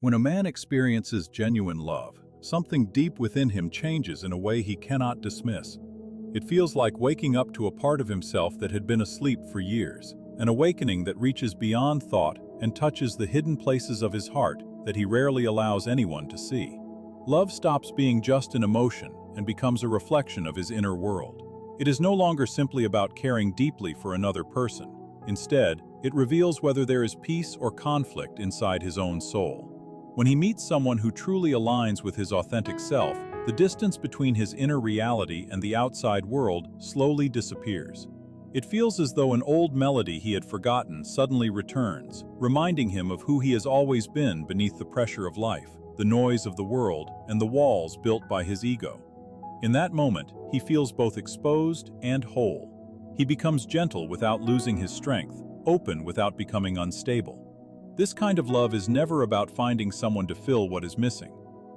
When a man experiences genuine love, something deep within him changes in a way he cannot dismiss. It feels like waking up to a part of himself that had been asleep for years, an awakening that reaches beyond thought and touches the hidden places of his heart that he rarely allows anyone to see. Love stops being just an emotion and becomes a reflection of his inner world. It is no longer simply about caring deeply for another person. Instead, it reveals whether there is peace or conflict inside his own soul. When he meets someone who truly aligns with his authentic self, the distance between his inner reality and the outside world slowly disappears. It feels as though an old melody he had forgotten suddenly returns, reminding him of who he has always been beneath the pressure of life, the noise of the world, and the walls built by his ego. In that moment, he feels both exposed and whole. He becomes gentle without losing his strength, open without becoming unstable. This kind of love is never about finding someone to fill what is missing.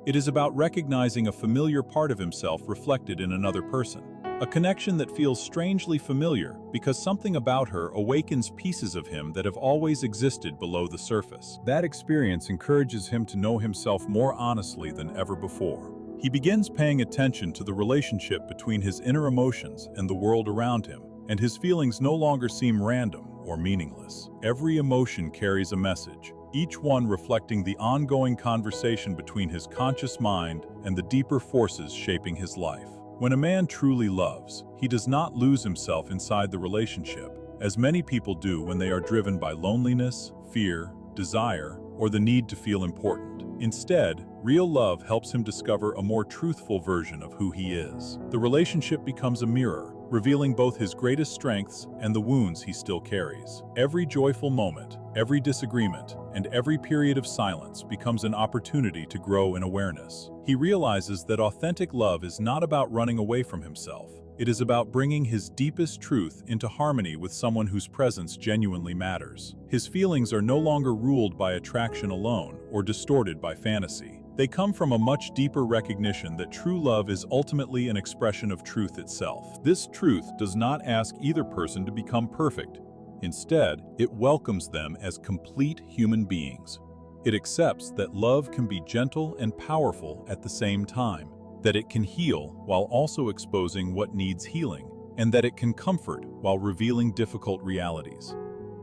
It is about recognizing a familiar part of himself reflected in another person. A connection that feels strangely familiar because something about her awakens pieces of him that have always existed below the surface. That experience encourages him to know himself more honestly than ever before. He begins paying attention to the relationship between his inner emotions and the world around him, and his feelings no longer seem random or meaningless. Every emotion carries a message, each one reflecting the ongoing conversation between his conscious mind and the deeper forces shaping his life. When a man truly loves, he does not lose himself inside the relationship, as many people do when they are driven by loneliness, fear, desire, or the need to feel important. Instead, real love helps him discover a more truthful version of who he is. The relationship becomes a mirror, revealing both his greatest strengths and the wounds he still carries. Every joyful moment, every disagreement, and every period of silence becomes an opportunity to grow in awareness. He realizes that authentic love is not about running away from himself. It is about bringing his deepest truth into harmony with someone whose presence genuinely matters. His feelings are no longer ruled by attraction alone or distorted by fantasy. They come from a much deeper recognition that true love is ultimately an expression of truth itself. This truth does not ask either person to become perfect. Instead, it welcomes them as complete human beings. It accepts that love can be gentle and powerful at the same time, that it can heal while also exposing what needs healing, and that it can comfort while revealing difficult realities.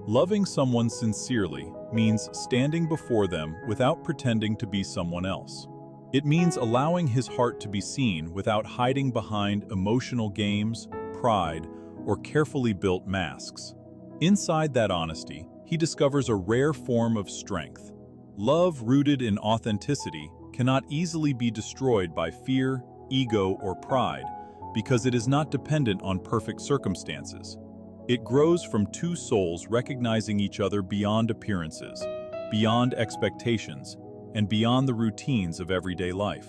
Loving someone sincerely means standing before them without pretending to be someone else. It means allowing his heart to be seen without hiding behind emotional games, pride, or carefully built masks. Inside that honesty, he discovers a rare form of strength. Love rooted in authenticity cannot easily be destroyed by fear, ego, or pride because it is not dependent on perfect circumstances. It grows from two souls recognizing each other beyond appearances, beyond expectations, and beyond the routines of everyday life.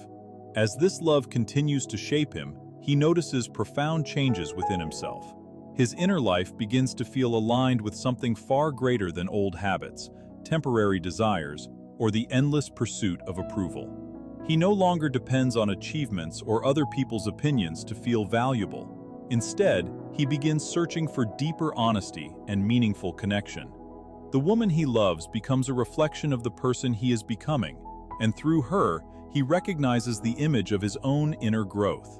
As this love continues to shape him, he notices profound changes within himself. His inner life begins to feel aligned with something far greater than old habits, temporary desires, or the endless pursuit of approval. He no longer depends on achievements or other people's opinions to feel valuable. Instead, he begins searching for deeper honesty and meaningful connection. The woman he loves becomes a reflection of the person he is becoming, and through her, he recognizes the image of his own inner growth.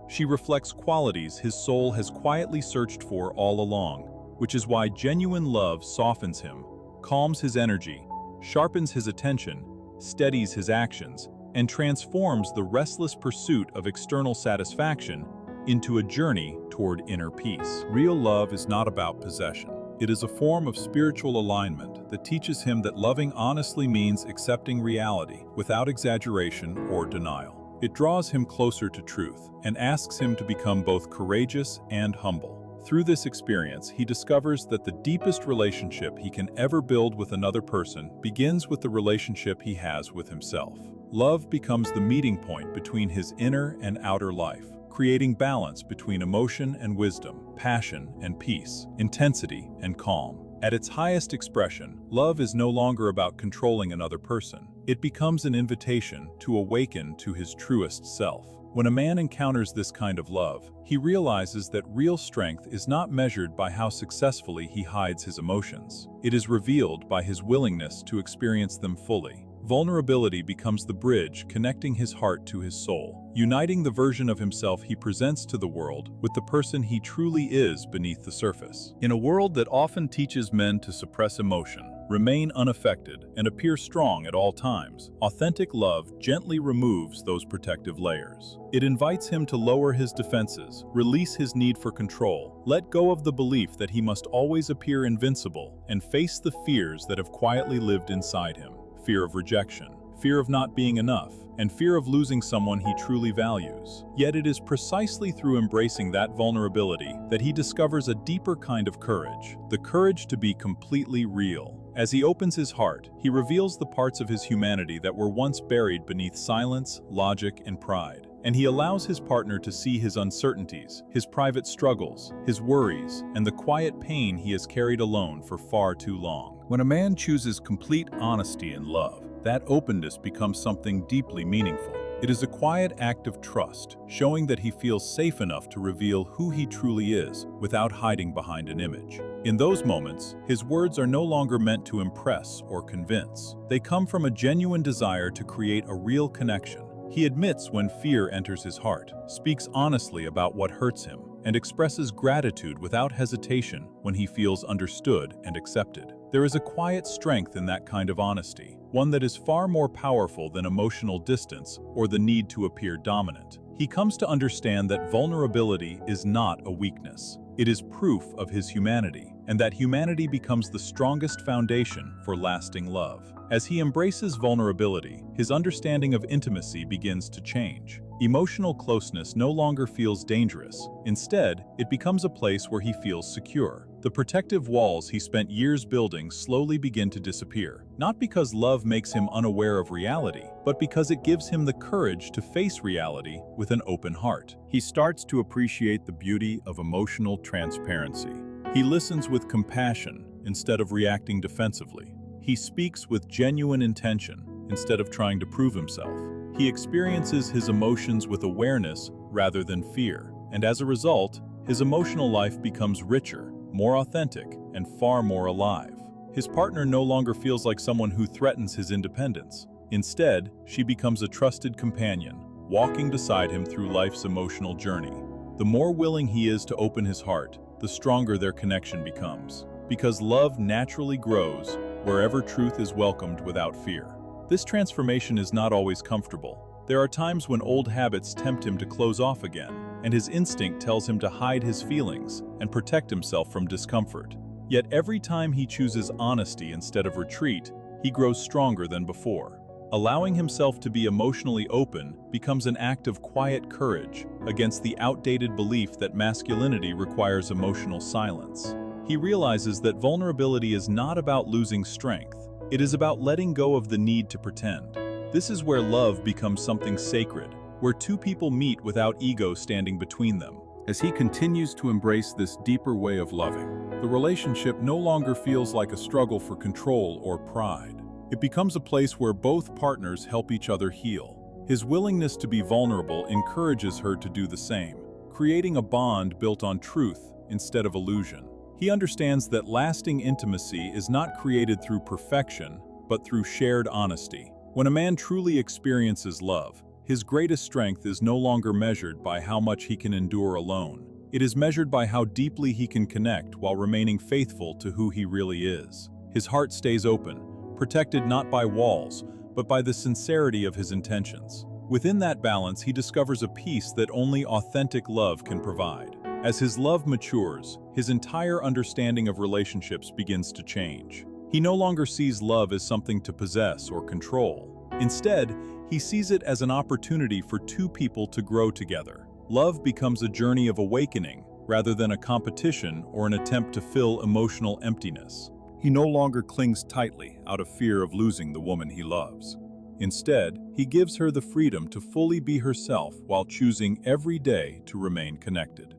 She reflects qualities his soul has quietly searched for all along, which is why genuine love softens him, calms his energy, sharpens his attention, steadies his actions, and transforms the restless pursuit of external satisfaction into a journey toward inner peace. Real love is not about possession. It is a form of spiritual alignment that teaches him that loving honestly means accepting reality without exaggeration or denial. It draws him closer to truth and asks him to become both courageous and humble. Through this experience, he discovers that the deepest relationship he can ever build with another person begins with the relationship he has with himself. Love becomes the meeting point between his inner and outer life, creating balance between emotion and wisdom, passion and peace, intensity and calm. At its highest expression, love is no longer about controlling another person. It becomes an invitation to awaken to his truest self. When a man encounters this kind of love, he realizes that real strength is not measured by how successfully he hides his emotions. It is revealed by his willingness to experience them fully. vulnerability becomes the bridge connecting his heart to his soul, uniting the version of himself he presents to the world with the person he truly is beneath the surface. In a world that often teaches men to suppress emotion, remain unaffected, and appear strong at all times, authentic love gently removes those protective layers. It invites him to lower his defenses, release his need for control, let go of the belief that he must always appear invincible, and face the fears that have quietly lived inside him. Fear of rejection, fear of not being enough, and fear of losing someone he truly values. Yet it is precisely through embracing that vulnerability that he discovers a deeper kind of courage, the courage to be completely real. As he opens his heart, he reveals the parts of his humanity that were once buried beneath silence, logic, and pride. And he allows his partner to see his uncertainties, his private struggles, his worries, and the quiet pain he has carried alone for far too long. When a man chooses complete honesty in love, that openness becomes something deeply meaningful. It is a quiet act of trust, showing that he feels safe enough to reveal who he truly is without hiding behind an image. In those moments, his words are no longer meant to impress or convince. They come from a genuine desire to create a real connection. He admits when fear enters his heart, speaks honestly about what hurts him, and expresses gratitude without hesitation when he feels understood and accepted. There is a quiet strength in that kind of honesty, one that is far more powerful than emotional distance or the need to appear dominant. He comes to understand that vulnerability is not a weakness. It is proof of his humanity, and that humanity becomes the strongest foundation for lasting love. As he embraces vulnerability, his understanding of intimacy begins to change. Emotional closeness no longer feels dangerous. Instead, it becomes a place where he feels secure. The protective walls he spent years building slowly begin to disappear, not because love makes him unaware of reality, but because it gives him the courage to face reality with an open heart. He starts to appreciate the beauty of emotional transparency. He listens with compassion instead of reacting defensively. He speaks with genuine intention instead of trying to prove himself. He experiences his emotions with awareness rather than fear, and as a result, his emotional life becomes richer, more authentic, and far more alive. His partner no longer feels like someone who threatens his independence. Instead, she becomes a trusted companion, walking beside him through life's emotional journey. The more willing he is to open his heart, the stronger their connection becomes. Because love naturally grows wherever truth is welcomed without fear. This transformation is not always comfortable. There are times when old habits tempt him to close off again, and his instinct tells him to hide his feelings and protect himself from discomfort. Yet every time he chooses honesty instead of retreat, he grows stronger than before. Allowing himself to be emotionally open becomes an act of quiet courage against the outdated belief that masculinity requires emotional silence. He realizes that vulnerability is not about losing strength. It is about letting go of the need to pretend. This is where love becomes something sacred, where two people meet without ego standing between them. As he continues to embrace this deeper way of loving, the relationship no longer feels like a struggle for control or pride. It becomes a place where both partners help each other heal. His willingness to be vulnerable encourages her to do the same, creating a bond built on truth instead of illusion. He understands that lasting intimacy is not created through perfection, but through shared honesty. When a man truly experiences love, his greatest strength is no longer measured by how much he can endure alone. It is measured by how deeply he can connect while remaining faithful to who he really is. His heart stays open, protected not by walls, but by the sincerity of his intentions. Within that balance, he discovers a peace that only authentic love can provide. As his love matures, his entire understanding of relationships begins to change. He no longer sees love as something to possess or control. Instead, he sees it as an opportunity for two people to grow together. Love becomes a journey of awakening rather than a competition or an attempt to fill emotional emptiness. He no longer clings tightly out of fear of losing the woman he loves. Instead, he gives her the freedom to fully be herself while choosing every day to remain connected.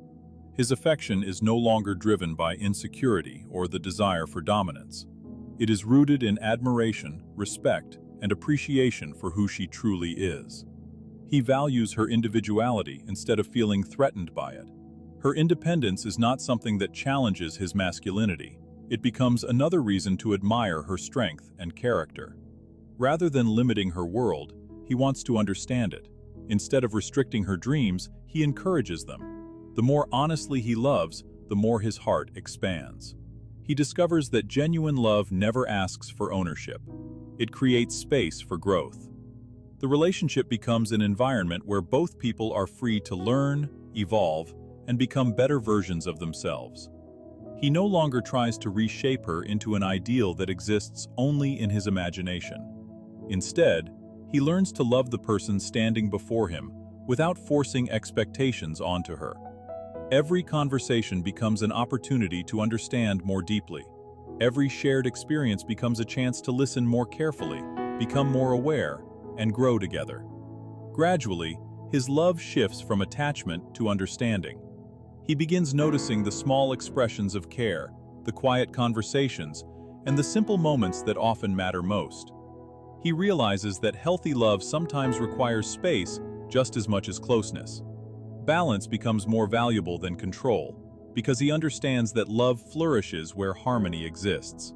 His affection is no longer driven by insecurity or the desire for dominance. It is rooted in admiration, respect, and appreciation for who she truly is. He values her individuality instead of feeling threatened by it. Her independence is not something that challenges his masculinity. It becomes another reason to admire her strength and character. Rather than limiting her world, he wants to understand it. Instead of restricting her dreams, he encourages them. The more honestly he loves, the more his heart expands. He discovers that genuine love never asks for ownership. It creates space for growth. The relationship becomes an environment where both people are free to learn, evolve, and become better versions of themselves. He no longer tries to reshape her into an ideal that exists only in his imagination. Instead, he learns to love the person standing before him without forcing expectations onto her. Every conversation becomes an opportunity to understand more deeply. Every shared experience becomes a chance to listen more carefully, become more aware, and grow together. Gradually, his love shifts from attachment to understanding. He begins noticing the small expressions of care, the quiet conversations, and the simple moments that often matter most. He realizes that healthy love sometimes requires space just as much as closeness. Balance becomes more valuable than control, because he understands that love flourishes where harmony exists.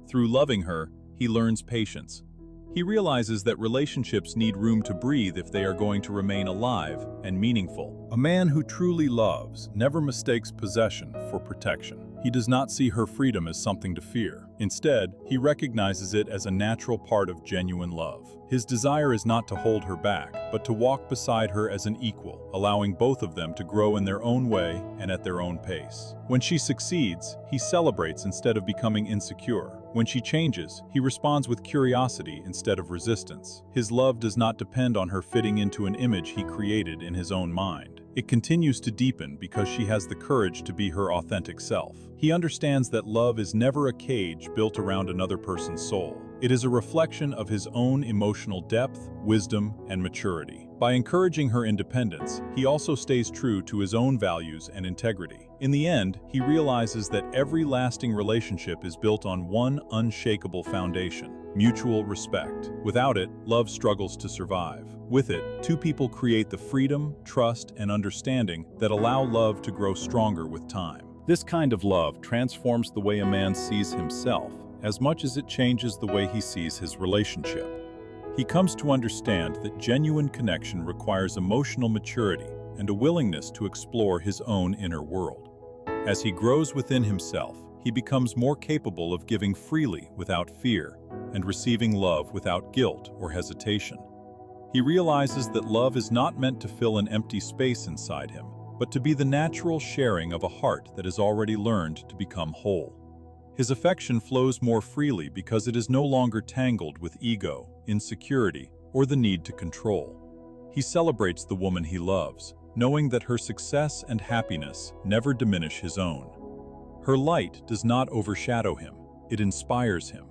Through loving her, he learns patience. He realizes that relationships need room to breathe if they are going to remain alive and meaningful. A man who truly loves never mistakes possession for protection. He does not see her freedom as something to fear. Instead, he recognizes it as a natural part of genuine love. His desire is not to hold her back, but to walk beside her as an equal, allowing both of them to grow in their own way and at their own pace. When she succeeds, he celebrates instead of becoming insecure. When she changes, he responds with curiosity instead of resistance. His love does not depend on her fitting into an image he created in his own mind. It continues to deepen because she has the courage to be her authentic self. He understands that love is never a cage built around another person's soul. It is a reflection of his own emotional depth, wisdom, and maturity. By encouraging her independence, he also stays true to his own values and integrity. In the end, he realizes that every lasting relationship is built on one unshakable foundation: mutual respect. Without it, love struggles to survive. With it, two people create the freedom, trust, and understanding that allow love to grow stronger with time. This kind of love transforms the way a man sees himself, as much as it changes the way he sees his relationship. He comes to understand that genuine connection requires emotional maturity and a willingness to explore his own inner world. As he grows within himself, he becomes more capable of giving freely without fear and receiving love without guilt or hesitation. He realizes that love is not meant to fill an empty space inside him, but to be the natural sharing of a heart that has already learned to become whole. His affection flows more freely because it is no longer tangled with ego, insecurity, or the need to control. He celebrates the woman he loves, knowing that her success and happiness never diminish his own. Her light does not overshadow him, it inspires him.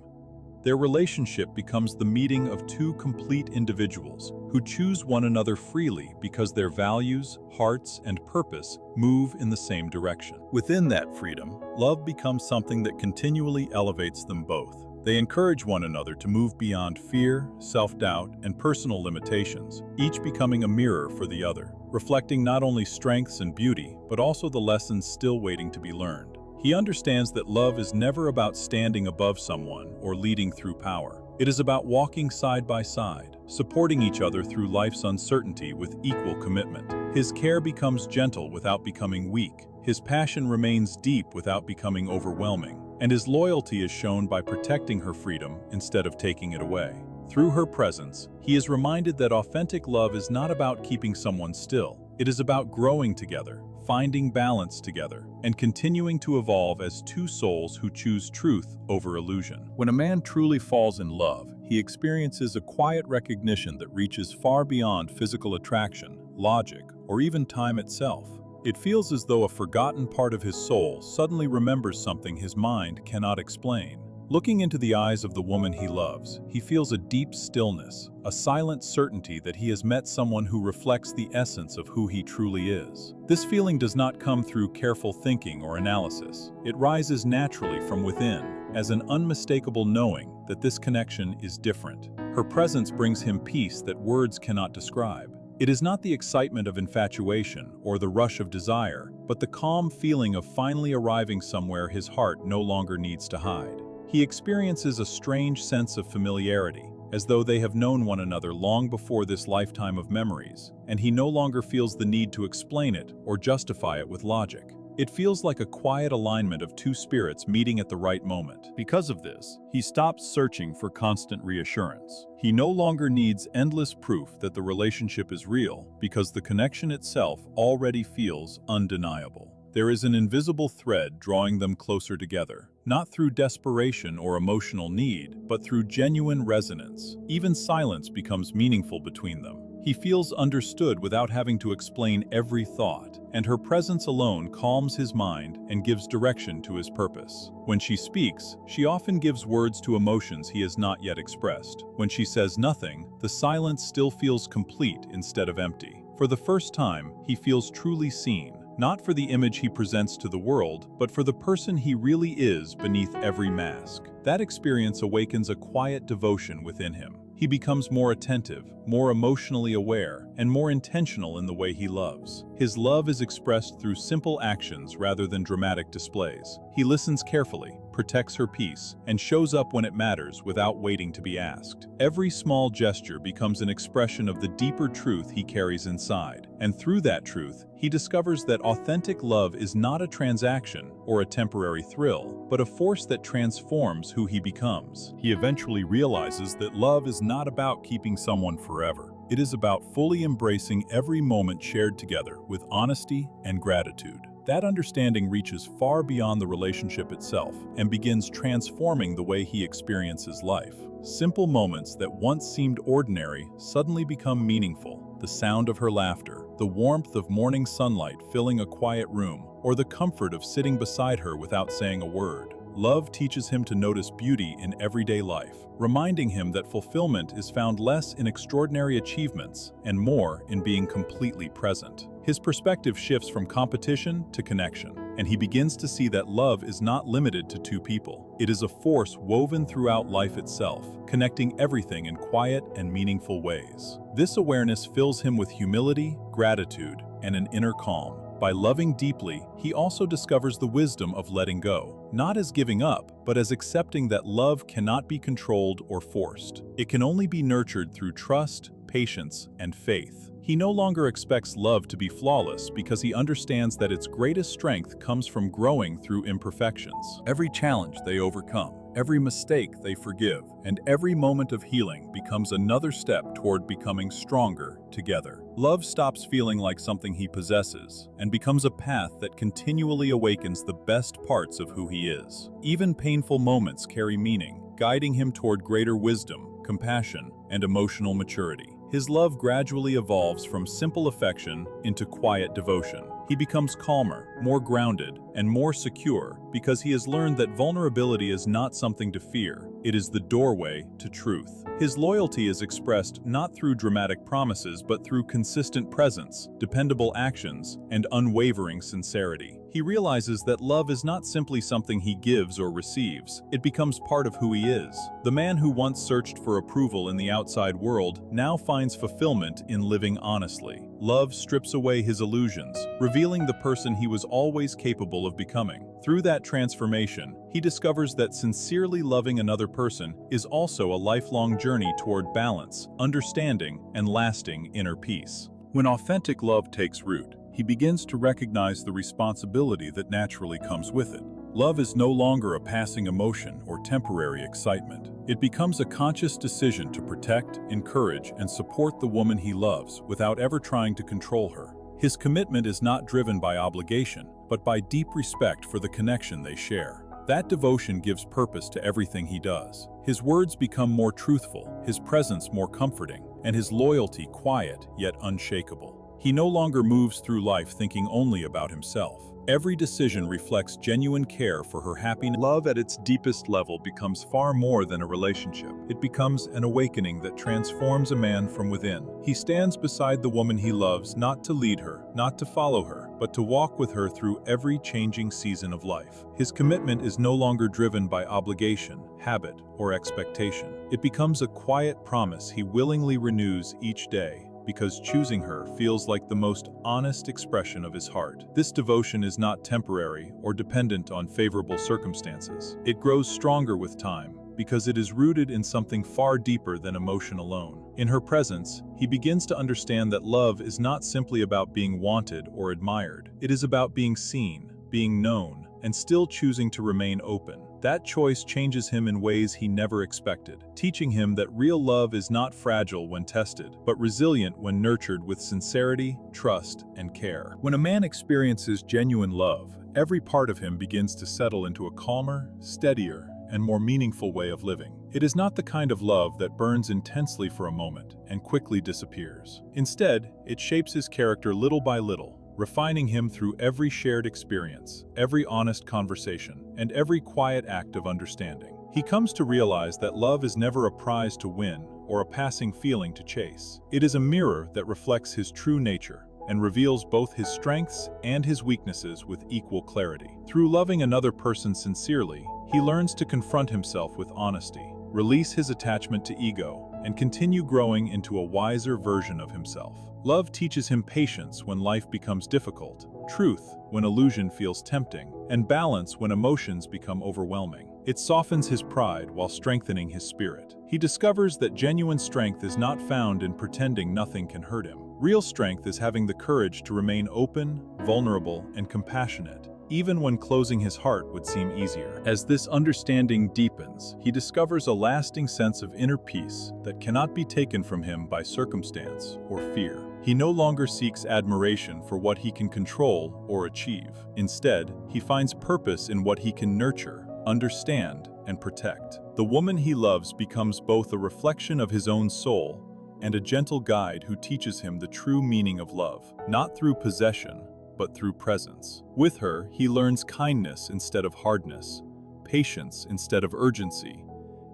Their relationship becomes the meeting of two complete individuals who choose one another freely because their values, hearts, and purpose move in the same direction. Within that freedom, love becomes something that continually elevates them both. They encourage one another to move beyond fear, self-doubt, and personal limitations, each becoming a mirror for the other, reflecting not only strengths and beauty, but also the lessons still waiting to be learned. He understands that love is never about standing above someone or leading through power. It is about walking side by side, supporting each other through life's uncertainty with equal commitment. His care becomes gentle without becoming weak. His passion remains deep without becoming overwhelming. And his loyalty is shown by protecting her freedom instead of taking it away. Through her presence, he is reminded that authentic love is not about keeping someone still. It is about growing together, finding balance together, and continuing to evolve as two souls who choose truth over illusion. When a man truly falls in love, he experiences a quiet recognition that reaches far beyond physical attraction, logic, or even time itself. It feels as though a forgotten part of his soul suddenly remembers something his mind cannot explain. Looking into the eyes of the woman he loves, he feels a deep stillness, a silent certainty that he has met someone who reflects the essence of who he truly is. This feeling does not come through careful thinking or analysis. It rises naturally from within, as an unmistakable knowing that this connection is different. Her presence brings him peace that words cannot describe. It is not the excitement of infatuation or the rush of desire, but the calm feeling of finally arriving somewhere his heart no longer needs to hide. He experiences a strange sense of familiarity, as though they have known one another long before this lifetime of memories, and he no longer feels the need to explain it or justify it with logic. It feels like a quiet alignment of two spirits meeting at the right moment. Because of this, he stops searching for constant reassurance. He no longer needs endless proof that the relationship is real, because the connection itself already feels undeniable. There is an invisible thread drawing them closer together, not through desperation or emotional need, but through genuine resonance. Even silence becomes meaningful between them. He feels understood without having to explain every thought, and her presence alone calms his mind and gives direction to his purpose. When she speaks, she often gives words to emotions he has not yet expressed. When she says nothing, the silence still feels complete instead of empty. For the first time, he feels truly seen, not for the image he presents to the world, but for the person he really is beneath every mask. That experience awakens a quiet devotion within him. He becomes more attentive, more emotionally aware, and more intentional in the way he loves. His love is expressed through simple actions rather than dramatic displays. He listens carefully, protects her peace, and shows up when it matters without waiting to be asked. Every small gesture becomes an expression of the deeper truth he carries inside, and through that truth, he discovers that authentic love is not a transaction or a temporary thrill, but a force that transforms who he becomes. He eventually realizes that love is not about keeping someone forever. It is about fully embracing every moment shared together with honesty and gratitude. That understanding reaches far beyond the relationship itself and begins transforming the way he experiences life. Simple moments that once seemed ordinary suddenly become meaningful. The sound of her laughter, the warmth of morning sunlight filling a quiet room, or the comfort of sitting beside her without saying a word. Love teaches him to notice beauty in everyday life, reminding him that fulfillment is found less in extraordinary achievements and more in being completely present. His perspective shifts from competition to connection, and he begins to see that love is not limited to two people. It is a force woven throughout life itself, connecting everything in quiet and meaningful ways. This awareness fills him with humility, gratitude, and an inner calm. By loving deeply, he also discovers the wisdom of letting go, not as giving up, but as accepting that love cannot be controlled or forced. It can only be nurtured through trust, patience, and faith. He no longer expects love to be flawless because he understands that its greatest strength comes from growing through imperfections. Every challenge they overcome, every mistake they forgive, and every moment of healing becomes another step toward becoming stronger together. Love stops feeling like something he possesses and becomes a path that continually awakens the best parts of who he is. Even painful moments carry meaning, guiding him toward greater wisdom, compassion, and emotional maturity. His love gradually evolves from simple affection into quiet devotion. He becomes calmer, more grounded, and more secure because he has learned that vulnerability is not something to fear. It is the doorway to truth. His loyalty is expressed not through dramatic promises but through consistent presence, dependable actions, and unwavering sincerity. He realizes that love is not simply something he gives or receives. It becomes part of who he is. The man who once searched for approval in the outside world now finds fulfillment in living honestly. Love strips away his illusions, revealing the person he was always capable of becoming. Through that transformation, he discovers that sincerely loving another person is also a lifelong journey toward balance, understanding, and lasting inner peace. When authentic love takes root, he begins to recognize the responsibility that naturally comes with it. Love is no longer a passing emotion or temporary excitement. It becomes a conscious decision to protect, encourage, and support the woman he loves without ever trying to control her. His commitment is not driven by obligation, but by deep respect for the connection they share. That devotion gives purpose to everything he does. His words become more truthful, his presence more comforting, and his loyalty quiet yet unshakable. He no longer moves through life thinking only about himself. Every decision reflects genuine care for her happiness. Love at its deepest level becomes far more than a relationship. It becomes an awakening that transforms a man from within. He stands beside the woman he loves not to lead her, not to follow her, but to walk with her through every changing season of life. His commitment is no longer driven by obligation, habit, or expectation. It becomes a quiet promise he willingly renews each day, because choosing her feels like the most honest expression of his heart. This devotion is not temporary or dependent on favorable circumstances. It grows stronger with time, because it is rooted in something far deeper than emotion alone. In her presence, he begins to understand that love is not simply about being wanted or admired. It is about being seen, being known, and still choosing to remain open. That choice changes him in ways he never expected, teaching him that real love is not fragile when tested, but resilient when nurtured with sincerity, trust, and care. When a man experiences genuine love, every part of him begins to settle into a calmer, steadier, and more meaningful way of living. It is not the kind of love that burns intensely for a moment and quickly disappears. Instead, it shapes his character little by little, refining him through every shared experience, every honest conversation, and every quiet act of understanding. He comes to realize that love is never a prize to win or a passing feeling to chase. It is a mirror that reflects his true nature and reveals both his strengths and his weaknesses with equal clarity. Through loving another person sincerely, he learns to confront himself with honesty, release his attachment to ego, and continue growing into a wiser version of himself. Love teaches him patience when life becomes difficult, truth when illusion feels tempting, and balance when emotions become overwhelming. It softens his pride while strengthening his spirit. He discovers that genuine strength is not found in pretending nothing can hurt him. Real strength is having the courage to remain open, vulnerable, and compassionate, even when closing his heart would seem easier. As this understanding deepens, he discovers a lasting sense of inner peace that cannot be taken from him by circumstance or fear. He no longer seeks admiration for what he can control or achieve. Instead, he finds purpose in what he can nurture, understand, and protect. The woman he loves becomes both a reflection of his own soul and a gentle guide who teaches him the true meaning of love, not through possession, but through presence. With her, he learns kindness instead of hardness, patience instead of urgency,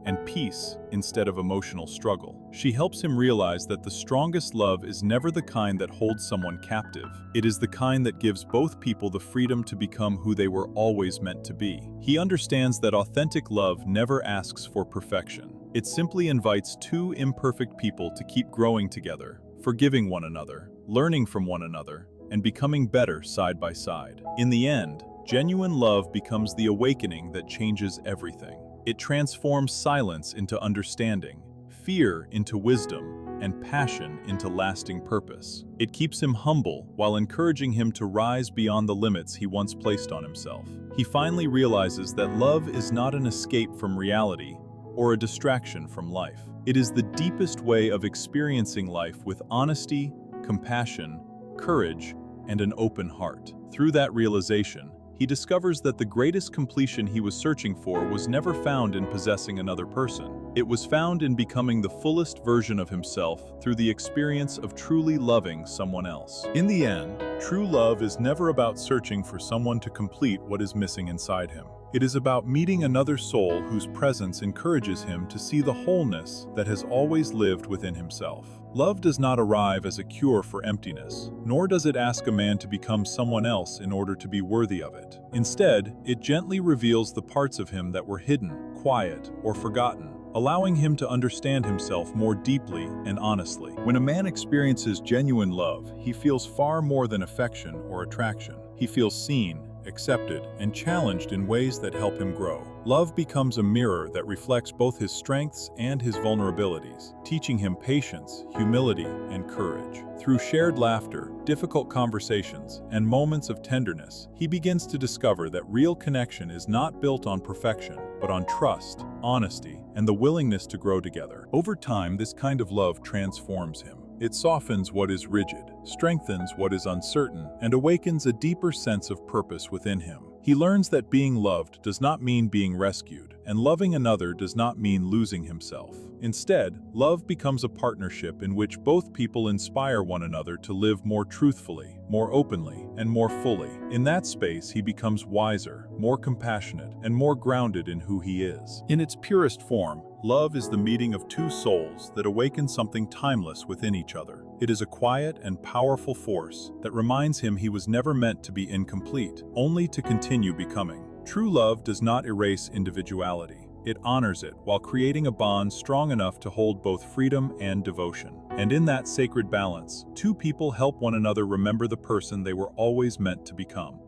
and peace instead of emotional struggle. She helps him realize that the strongest love is never the kind that holds someone captive. It is the kind that gives both people the freedom to become who they were always meant to be. He understands that authentic love never asks for perfection. It simply invites two imperfect people to keep growing together, forgiving one another, learning from one another, and becoming better side by side. In the end, genuine love becomes the awakening that changes everything. It transforms silence into understanding, fear into wisdom, and passion into lasting purpose. It keeps him humble while encouraging him to rise beyond the limits he once placed on himself. He finally realizes that love is not an escape from reality or a distraction from life. It is the deepest way of experiencing life with honesty, compassion, courage, and an open heart. Through that realization, he discovers that the greatest completion he was searching for was never found in possessing another person. It was found in becoming the fullest version of himself through the experience of truly loving someone else. In the end, true love is never about searching for someone to complete what is missing inside him. It is about meeting another soul whose presence encourages him to see the wholeness that has always lived within himself. Love does not arrive as a cure for emptiness, nor does it ask a man to become someone else in order to be worthy of it. Instead, it gently reveals the parts of him that were hidden, quiet, or forgotten, allowing him to understand himself more deeply and honestly. When a man experiences genuine love, he feels far more than affection or attraction. He feels seen, accepted, and challenged in ways that help him grow. Love becomes a mirror that reflects both his strengths and his vulnerabilities, teaching him patience, humility, and courage. Through shared laughter, difficult conversations, and moments of tenderness, he begins to discover that real connection is not built on perfection, but on trust, honesty, and the willingness to grow together. Over time, this kind of love transforms him. It softens what is rigid, strengthens what is uncertain, and awakens a deeper sense of purpose within him. He learns that being loved does not mean being rescued, and loving another does not mean losing himself. Instead, love becomes a partnership in which both people inspire one another to live more truthfully, more openly, and more fully. In that space, he becomes wiser, more compassionate, and more grounded in who he is. In its purest form, love is the meeting of two souls that awaken something timeless within each other. It is a quiet and powerful force that reminds him he was never meant to be incomplete, only to continue becoming. True love does not erase individuality. It honors it while creating a bond strong enough to hold both freedom and devotion. And in that sacred balance, two people help one another remember the person they were always meant to become.